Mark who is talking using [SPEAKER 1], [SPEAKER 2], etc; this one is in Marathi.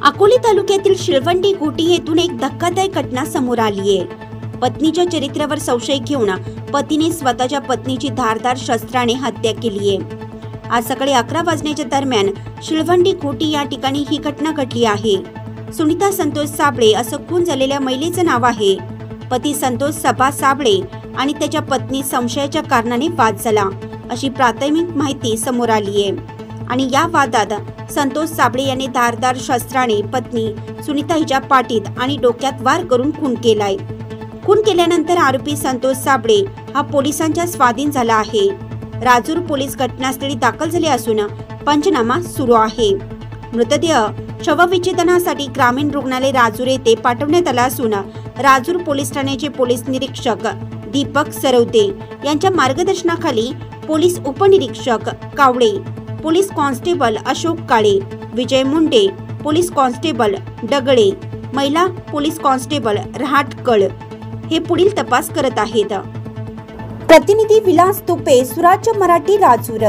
[SPEAKER 1] अकोले तालुक्यातील शिळवंडी घोटी येथून एक धक्कादायक घटना समोर आली आहे। पत्नीच्या चरित्र्यावर संशय घेऊन पतीने स्वतःच्या पत्नीची धारदार शस्त्राने हत्या केली आहे। आज सकाळी 11 वाजण्याच्या दरम्यान शिळवंडी घोटी या ठिकाणी ही घटना घडली आहे। सुनीता संतोष साबळे असं खून झालेल्या महिलेचं नाव आहे। पती संतोष सभा साबळे आणि त्याच्या पत्नी संशयाच्या कारणाने वाद झाला अशी प्राथमिक माहिती समोर आली आहे आणि या वादात संतोष साबळे यांनी धारदार शस्त्राने पत्नी सुनीता हिच्या पाठीत आणि डोक्यात वार करून खून केलाय। खून केल्यानंतर आरोपी संतोष साबळे हा पोलिसांच्या स्वाधीन झाला आहे। राजूर पोलीस घटनास्थळी दाखल झाले असून पंचनामा सुरू आहे। मृतदेह शवविच्छेदनासाठी ग्रामीण रुग्णालय राजूर येथे पाठवण्यात आला असून राजूर पोलीस ठाण्याचे पोलीस निरीक्षक दीपक सरवते यांच्या मार्गदर्शनाखाली पोलीस उपनिरीक्षक कावळे, पोलीस कॉन्स्टेबल अशोक काळे, विजय मुंडे, पोलीस कॉन्स्टेबल डगळे, महिला पोलीस कॉन्स्टेबल रहाटकळ हे पुढील तपास करत आहेत। प्रतिनिधी विलास तुपे, स्वराज्य मराठी, राजूर।